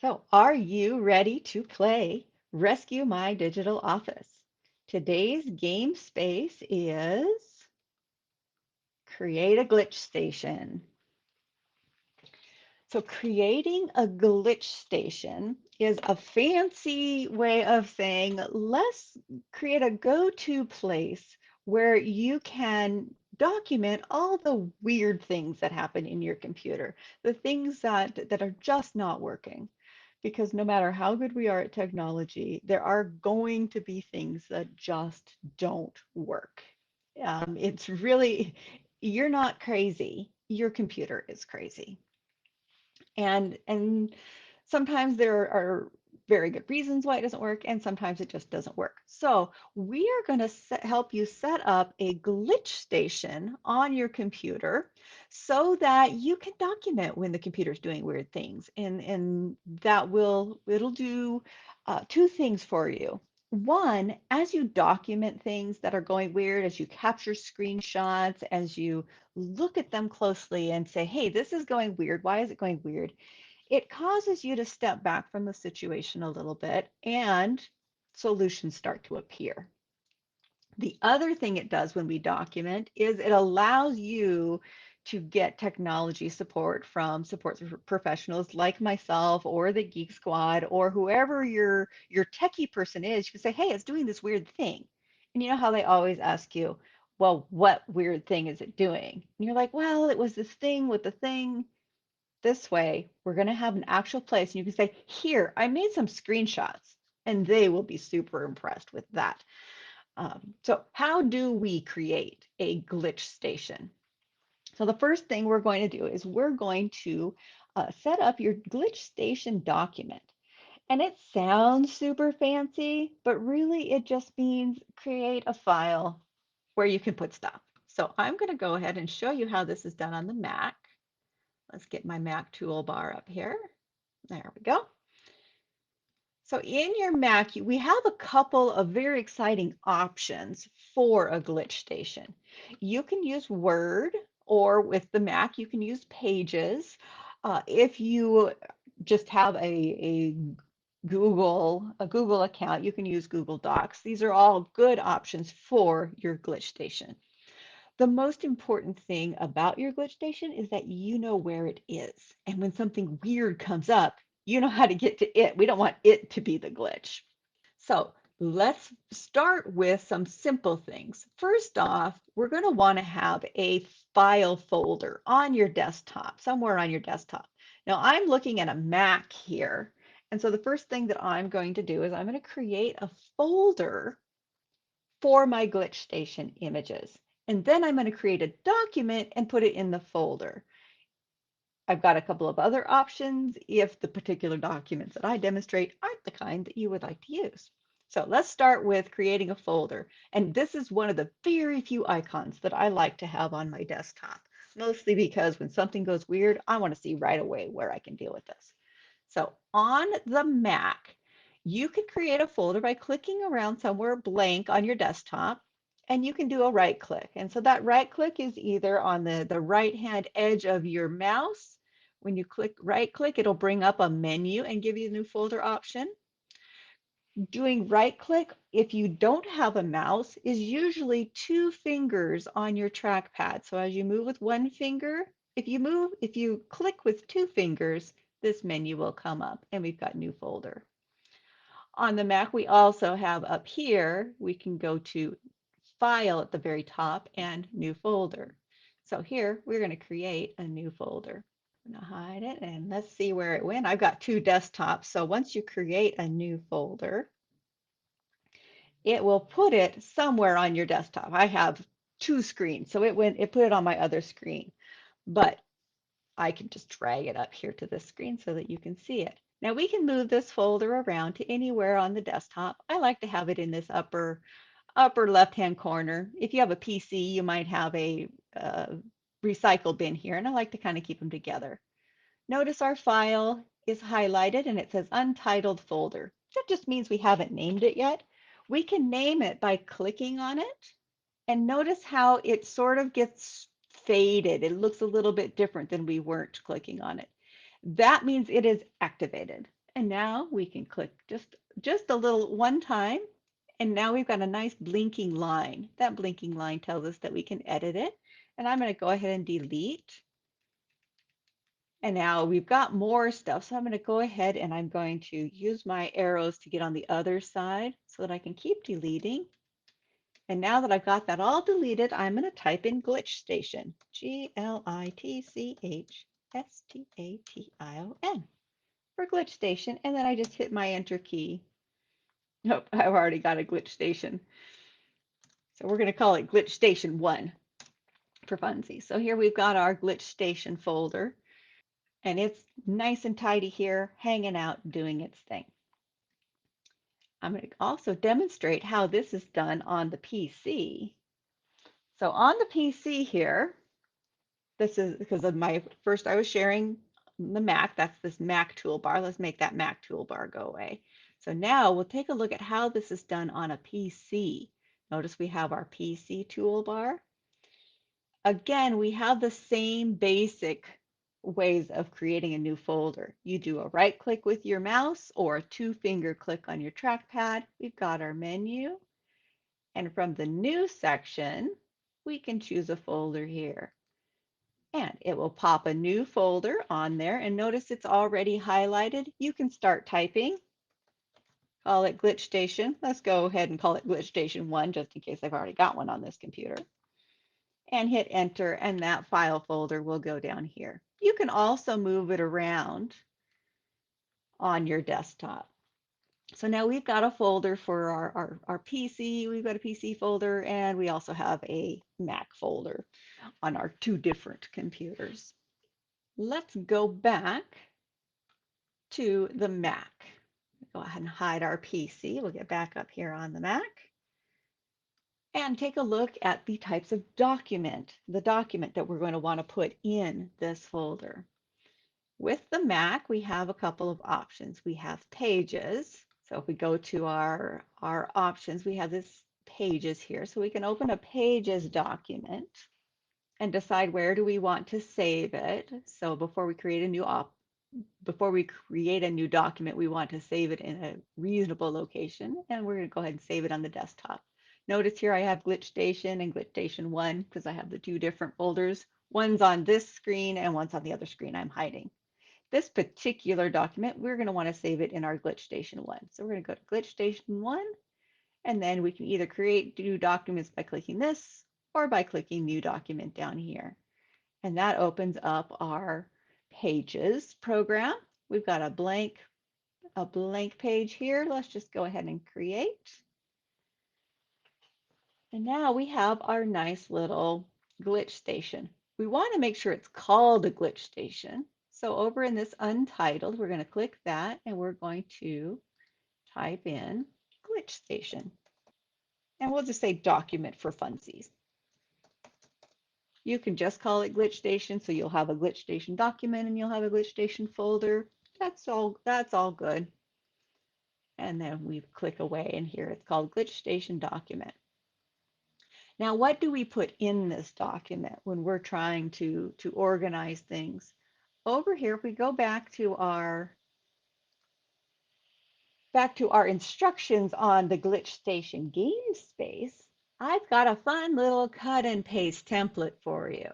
So, are you ready to play Rescue My Digital Office? Today's game space is create a glitch station. So, creating a glitch station is a fancy way of saying let's create a go-to place where you can document all the weird things that happen in your computer, the things that are just not working. Because no matter how good we are at technology, there are going to be things that just don't work. It's really, you're not crazy. Your computer is crazy. And sometimes there are very good reasons why it doesn't work, and sometimes it just doesn't work. So we are going to help you set up a glitch station on your computer so that you can document when the computer's doing weird things, and it'll do two things for you. One, as you document things that are going weird, as you capture screenshots, as you look at them closely and say, hey, this is going weird. Why is it going weird? It causes you to step back from the situation a little bit and solutions start to appear. The other thing it does when we document is it allows you to get technology support from support professionals like myself or the Geek Squad or whoever your techie person is. You can say, hey, it's doing this weird thing. And you know how they always ask you, well, what weird thing is it doing? And you're like, well, it was this thing with the thing. This way, we're going to have an actual place, and you can say, here, I made some screenshots, and they will be super impressed with that. So how do we create a glitch station? So the first thing we're going to do is we're going to set up your glitch station document. And it sounds super fancy, but really it just means create a file where you can put stuff. So I'm going to go ahead and show you how this is done on the Mac. Let's get my Mac toolbar up here. There we go. So in your Mac, we have a couple of very exciting options for a glitch station. You can use Word, or with the Mac, you can use Pages. If you just have a Google account, you can use Google Docs. These are all good options for your glitch station. The most important thing about your glitch station is that you know where it is. And when something weird comes up, you know how to get to it. We don't want it to be the glitch. So let's start with some simple things. First off, we're going to want to have a file folder on your desktop, somewhere on your desktop. Now I'm looking at a Mac here. And so the first thing that I'm going to do is I'm going to create a folder for my glitch station images. And then I'm going to create a document and put it in the folder. I've got a couple of other options if the particular documents that I demonstrate aren't the kind that you would like to use. So let's start with creating a folder. And this is one of the very few icons that I like to have on my desktop, mostly because when something goes weird, I want to see right away where I can deal with this. So on the Mac, you can create a folder by clicking around somewhere blank on your desktop, and you can do a right click. And so that right click is either on the right hand edge of your mouse. When you click right click, it'll bring up a menu and give you a new folder option. Doing right click, if you don't have a mouse, is usually two fingers on your trackpad. So as you move with one finger, if you click with two fingers, this menu will come up and we've got new folder. On the Mac, we also have up here, we can go to File at the very top and New Folder. So here, we're going to create a new folder. I'm going to hide it and let's see where it went. I've got two desktops. So once you create a new folder, it will put it somewhere on your desktop. I have two screens, so it put it on my other screen. But I can just drag it up here to this screen so that you can see it. Now we can move this folder around to anywhere on the desktop. I like to have it in this upper left-hand corner. If you have a PC, you might have a recycle bin here, and I like to kind of keep them together. Notice our file is highlighted and it says Untitled Folder. That just means we haven't named it yet. We can name it by clicking on it, and notice how it sort of gets faded. It looks a little bit different than we weren't clicking on it. That means it is activated. And now we can click just a little one time. And now we've got a nice blinking line. That blinking line tells us that we can edit it. And I'm going to go ahead and delete. And now we've got more stuff. So I'm going to go ahead and I'm going to use my arrows to get on the other side so that I can keep deleting. And now that I've got that all deleted, I'm going to type in glitch station. glitchstation for glitch station. And then I just hit my enter key. Nope, I've already got a glitch station. So we're going to call it glitch station 1 for funsies. So here we've got our glitch station folder. And it's nice and tidy here, hanging out, doing its thing. I'm going to also demonstrate how this is done on the PC. So on the PC here, this is because of my first I was sharing the Mac. That's this Mac toolbar. Let's make that Mac toolbar go away. So now we'll take a look at how this is done on a PC. Notice we have our PC toolbar. Again, we have the same basic ways of creating a new folder. You do a right click with your mouse or a two-finger click on your trackpad. We've got our menu. And from the new section, we can choose a folder here. And it will pop a new folder on there. And notice it's already highlighted. You can start typing. Call it Glitch Station. Let's go ahead and call it Glitch Station 1 just in case I've already got one on this computer. And hit enter, and that file folder will go down here. You can also move it around on your desktop. So now we've got a folder for our PC, we've got a PC folder, and we also have a Mac folder on our two different computers. Let's go back to the Mac. Go ahead and hide our PC. We'll get back up here on the Mac and take a look at the types of document, the document that we're going to want to put in this folder. With the Mac, we have a couple of options. We have pages. So if we go to our options, we have this pages here. So we can open a pages document and decide where do we want to save it. So before we create a new document, we want to save it in a reasonable location, and we're going to go ahead and save it on the desktop. Notice here I have Glitch Station and Glitch Station 1 because I have the two different folders. One's on this screen and one's on the other screen I'm hiding. This particular document, we're going to want to save it in our Glitch Station 1. So we're going to go to Glitch Station 1, and then we can either create new documents by clicking this or by clicking New Document down here. And that opens up our Pages program. We've got a blank page here. Let's just go ahead and create. And now we have our nice little glitch station. We want to make sure it's called a glitch station. So over in this Untitled, we're going to click that and we're going to type in glitch station. And we'll just say document for funsies. You can just call it glitch station, so you'll have a glitch station document and you'll have a glitch station folder. That's all good. And then we click away, and here it's called glitch station document. Now, what do we put in this document when we're trying to organize things? Over here, if we go back to our instructions on the glitch station game space, I've got a fun little cut and paste template for you.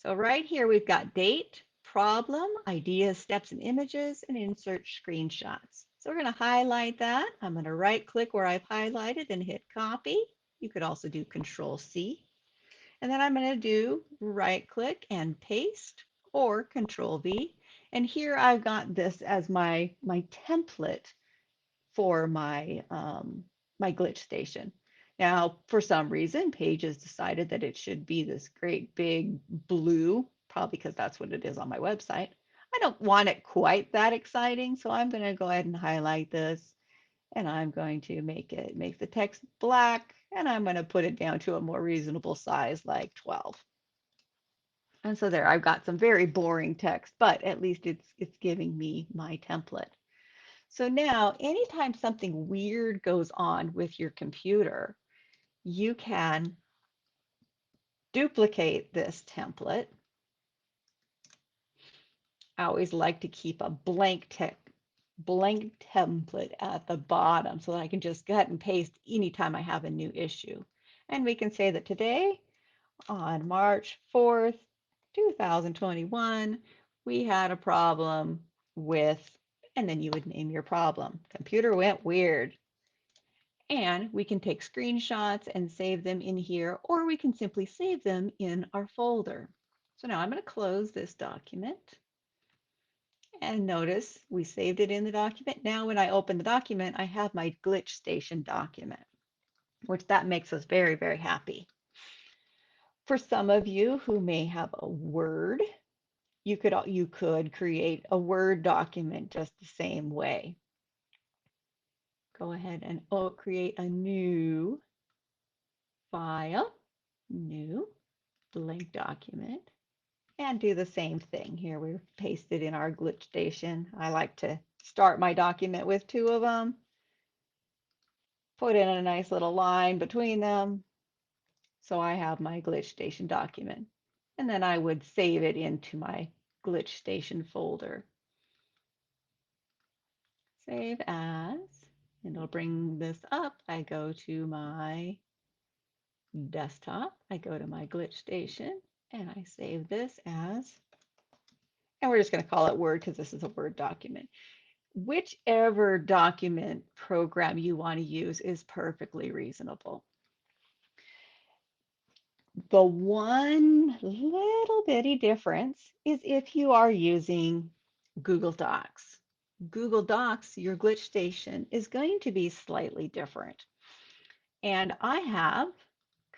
So right here, we've got date, problem, ideas, steps, and images, and insert screenshots. So we're going to highlight that. I'm going to right click where I've highlighted and hit copy. You could also do Control C. And then I'm going to do right click and paste or Control V. And here I've got this as my template for my glitch station. Now, for some reason, Pages decided that it should be this great big blue, probably because that's what it is on my website. I don't want it quite that exciting, so I'm going to go ahead and highlight this, and I'm going to make the text black, and I'm going to put it down to a more reasonable size, like 12. And so there, I've got some very boring text, but at least it's giving me my template. So now, anytime something weird goes on with your computer, you can duplicate this template. I always like to keep a blank blank template at the bottom so that I can just cut and paste anytime I have a new issue. And we can say that today, on March 4th, 2021, we had a problem with, and then you would name your problem. Computer went weird. And we can take screenshots and save them in here, or we can simply save them in our folder. So now I'm going to close this document. And notice we saved it in the document. Now when I open the document, I have my glitch station document, which that makes us very, very happy. For some of you who may have a Word, you could create a Word document just the same way. Go ahead and create a new file, new blank document, and do the same thing. Here we paste it in our glitch station. I like to start my document with two of them, put in a nice little line between them. So I have my glitch station document. And then I would save it into my glitch station folder. Save as, and it'll bring this up. I go to my desktop, I go to my glitch station, and I save this as, and we're just going to call it Word because this is a Word document. Whichever document program you want to use is perfectly reasonable. The one little bitty difference is if you are using Google Docs. Google Docs, your glitch station, is going to be slightly different. And I have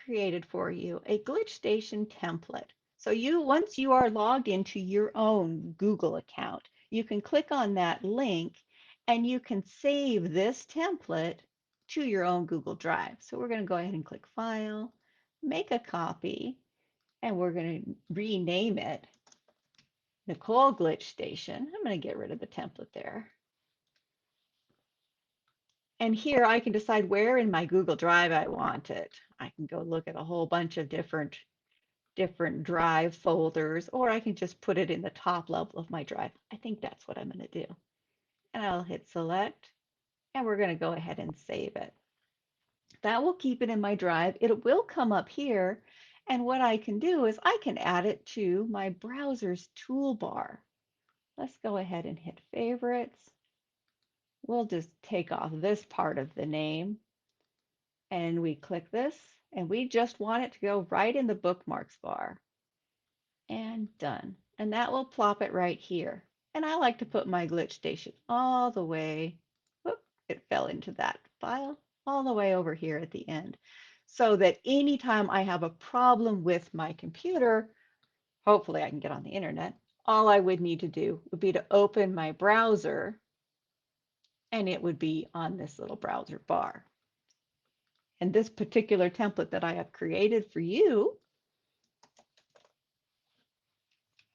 created for you a glitch station template. So once you are logged into your own Google account, you can click on that link and you can save this template to your own Google Drive. So we're going to go ahead and click File, make a copy, and we're going to rename it Nicole Glitch Station. I'm going to get rid of the template there. And here I can decide where in my Google Drive I want it. I can go look at a whole bunch of different drive folders, or I can just put it in the top level of my drive. I think that's what I'm going to do. And I'll hit select, and we're going to go ahead and save it. That will keep it in my drive. It will come up here, and what I can do is I can add it to my browser's toolbar. Let's go ahead and hit favorites. We'll just take off this part of the name, and we click this, and we just want it to go right in the bookmarks bar. And done. And that will plop it right here. And I like to put my glitch station all the way, whoop, it fell into that file, all the way over here at the end. So that anytime I have a problem with my computer, hopefully I can get on the internet, all I would need to do would be to open my browser and it would be on this little browser bar. And this particular template that I have created for you,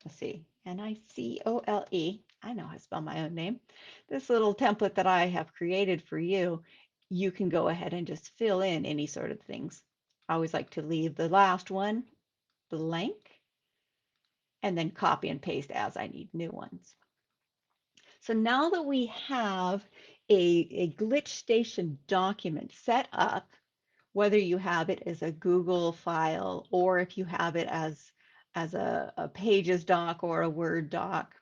let's see, Nicole. I know how to spell my own name. This little template that I have created for you, you can go ahead and just fill in any sort of things. I always like to leave the last one blank and then copy and paste as I need new ones. So now that we have a glitch station document set up, whether you have it as a Google file or if you have it as a Pages doc or a Word doc,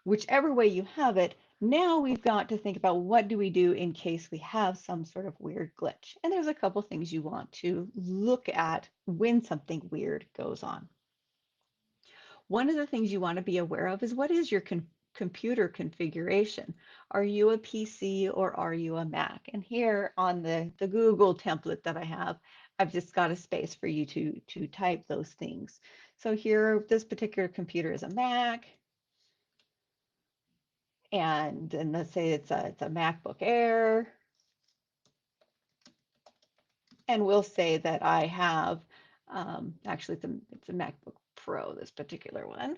whichever way you have it, now we've got to think about what do we do in case we have some sort of weird glitch. And there's a couple things you want to look at when something weird goes on. One of the things you want to be aware of is what is your computer configuration? Are you a PC or are you a Mac? And here on the Google template that I have, I've just got a space for you to type those things. So here, this particular computer is a Mac. And let's say it's a MacBook Air. And we'll say that I have, actually it's a MacBook Pro, this particular one.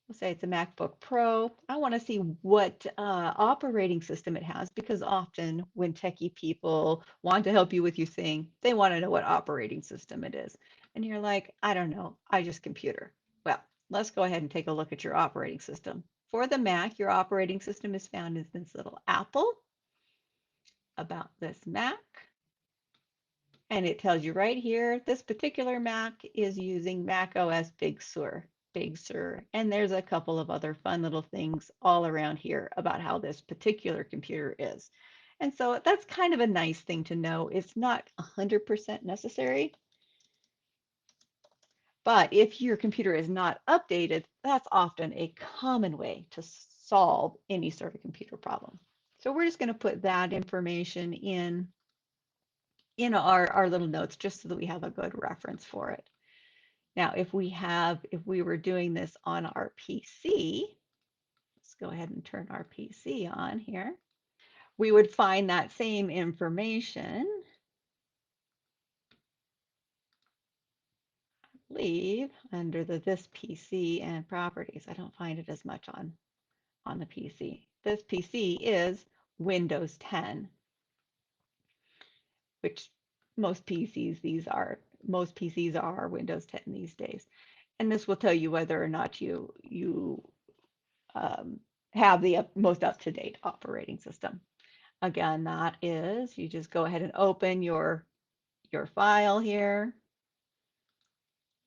We'll say it's a MacBook Pro. I want to see what operating system it has because often when techie people want to help you with your thing, they want to know what operating system it is. And you're like, I don't know, I just computer. Well, let's go ahead and take a look at your operating system. For the Mac, your operating system is found in this little apple, about this Mac. And it tells you right here, this particular Mac is using Mac OS Big Sur. Big Sur. And there's a couple of other fun little things all around here about how this particular computer is. And so that's kind of a nice thing to know. It's not 100% necessary, but if your computer is not updated, that's often a common way to solve any sort of computer problem. So we're just going to put that information in our little notes just so that we have a good reference for it. Now, if we were doing this on our PC, let's go ahead and turn our PC on here. We would find that same information, I believe, under this PC and properties. I don't find it as much on the PC. This PC is Windows 10, which most PCs are Windows 10 these days. And this will tell you whether or not you um, have the most up-to-date operating system. Again, that is, you just go ahead and open your file here,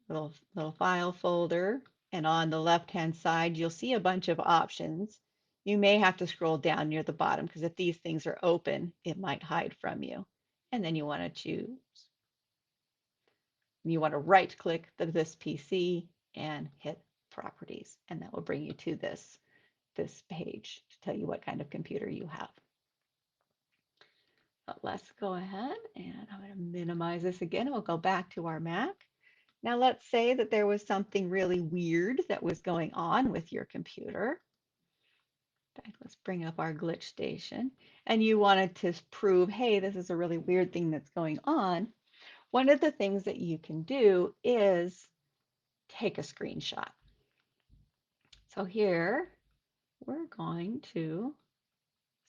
little file folder, and on the left-hand side, you'll see a bunch of options. You may have to scroll down near the bottom because if these things are open, it might hide from you. And then you want to choose, you want to right-click this PC and hit Properties, and that will bring you to this page to tell you what kind of computer you have. But let's go ahead and I'm going to minimize this again. We'll go back to our Mac. Now let's say that there was something really weird that was going on with your computer. In fact, let's bring up our glitch station. And you wanted to prove, hey, this is a really weird thing that's going on. One of the things that you can do is take a screenshot. So here we're going to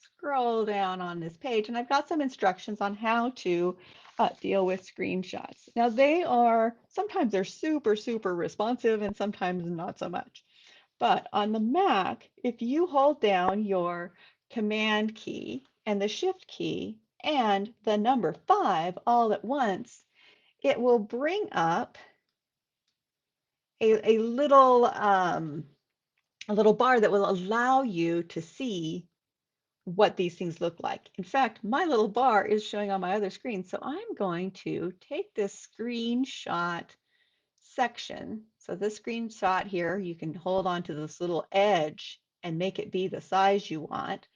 scroll down on this page, and I've got some instructions on how to deal with screenshots. Now sometimes they're super, super responsive and sometimes not so much. But on the Mac, if you hold down your Command key and the Shift key and the number 5 all at once, it will bring up a little bar that will allow you to see what these things look like. In fact, my little bar is showing on my other screen. So I'm going to take this screenshot section. So this screenshot here, you can hold on to this little edge and make it be the size you want.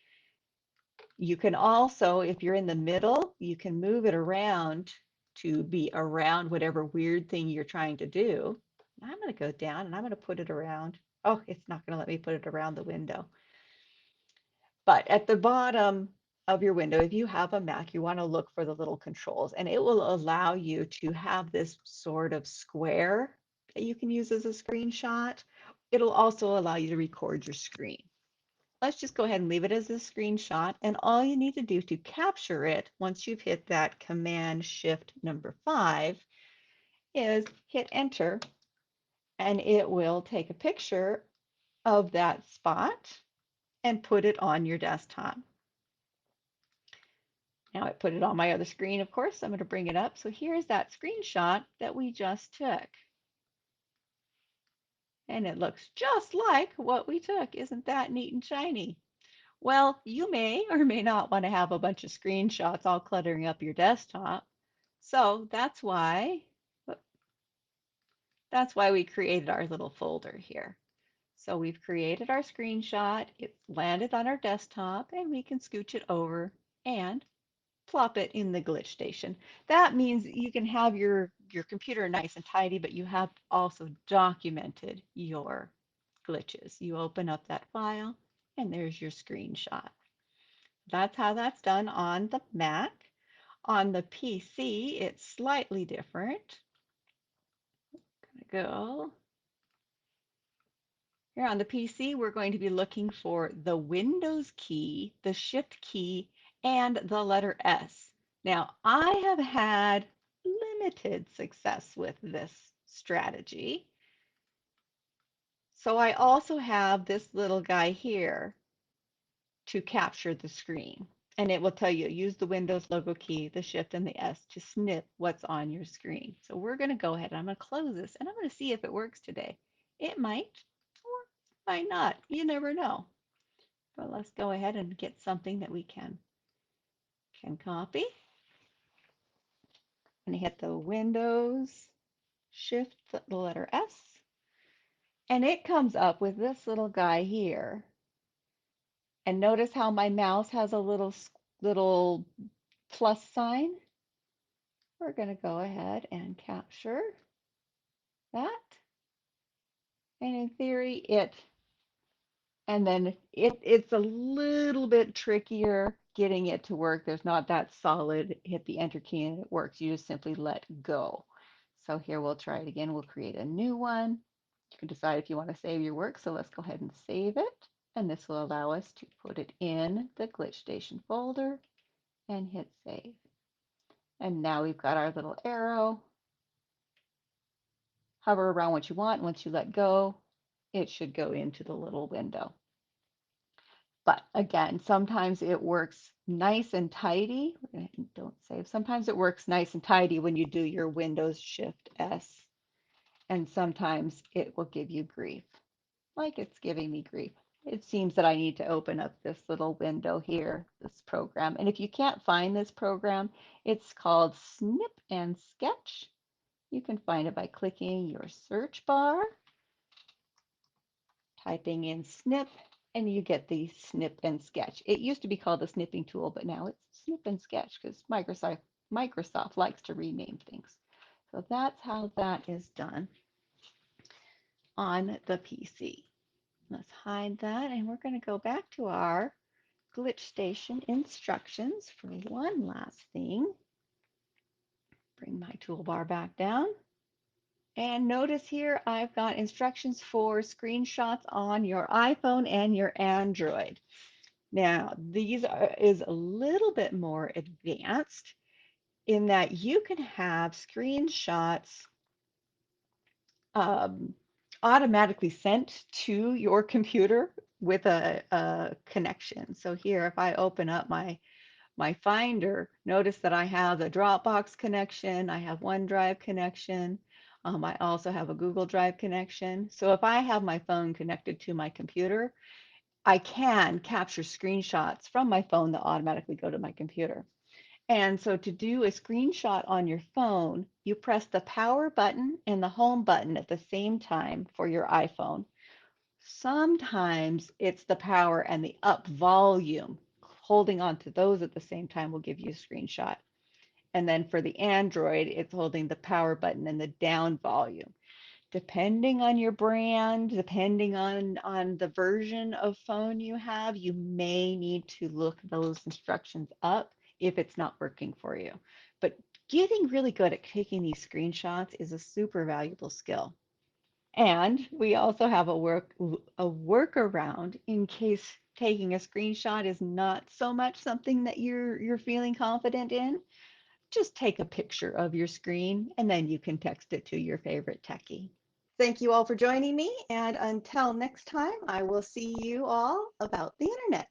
You can also, if you're in the middle, you can move it around to be around whatever weird thing you're trying to do. I'm going to go down and I'm going to put it around. Oh, it's not going to let me put it around the window. But at the bottom of your window, if you have a Mac, you want to look for the little controls, and it will allow you to have this sort of square that you can use as a screenshot. It'll also allow you to record your screen. Let's just go ahead and leave it as a screenshot, and all you need to do to capture it once you've hit that Command Shift number 5 is hit Enter, and it will take a picture of that spot and put it on your desktop. Now I put it on my other screen, of course. I'm going to bring it up. So here's that screenshot that we just took. And it looks just like what we took. Isn't that neat and shiny? Well, you may or may not want to have a bunch of screenshots all cluttering up your desktop. So that's why we created our little folder here. So we've created our screenshot, it's landed on our desktop, and we can scooch it over and plop it in the glitch station. That means you can have your computer nice and tidy, but you have also documented your glitches. You open up that file and there's your screenshot. That's how that's done on the Mac. On the PC, it's slightly different. Gonna go here on the PC, we're going to be looking for the Windows key, the Shift key, and the letter S. Now, I have had limited success with this strategy. So I also have this little guy here to capture the screen. And it will tell you, use the Windows logo key, the Shift and the S to snip what's on your screen. So we're going to go ahead and I'm going to close this and I'm going to see if it works today. It might or might not. You never know. But let's go ahead and get something that we can copy and hit the Windows Shift the letter S. And it comes up with this little guy here. And notice how my mouse has a little plus sign. We're going to go ahead and capture that. And in theory, and then it's a little bit trickier getting it to work. There's not that solid, hit the enter key and it works. You just simply let go. So here we'll try it again. We'll create a new one. You can decide if you want to save your work. So let's go ahead and save it. And this will allow us to put it in the Glitch Station folder and hit save. And now we've got our little arrow. Hover around what you want. Once you let go, it should go into the little window. But again, sometimes it works nice and tidy. Don't save. Sometimes it works nice and tidy when you do your Windows Shift S, and sometimes it will give you grief, like it's giving me grief. It seems that I need to open up this little window here, this program. And if you can't find this program, it's called Snip and Sketch. You can find it by clicking your search bar, typing in snip, and you get the snip and sketch. It used to be called the snipping tool, but now it's snip and sketch because Microsoft likes to rename things. So that's how that is done on the PC. Let's hide that, and we're going to go back to our Glitch Station instructions for one last thing. Bring my toolbar back down. And notice here I've got instructions for screenshots on your iPhone and your Android. Now, is a little bit more advanced in that you can have screenshots um, automatically sent to your computer with a connection. So here, if I open up my Finder, notice that I have the Dropbox connection, I have OneDrive connection, I also have a Google Drive connection. So if I have my phone connected to my computer, I can capture screenshots from my phone that automatically go to my computer. And so to do a screenshot on your phone, you press the power button and the home button at the same time for your iPhone. Sometimes it's the power and the up volume. Holding on to those at the same time will give you a screenshot. And then for the Android, it's holding the power button and the down volume. Depending on your brand, depending on the version of phone you have, you may need to look those instructions up if it's not working for you. But getting really good at taking these screenshots is a super valuable skill. And we also have a workaround in case taking a screenshot is not so much something that you're feeling confident in. Just take a picture of your screen and then you can text it to your favorite techie. Thank you all for joining me, and until next time, I will see you all about the internet.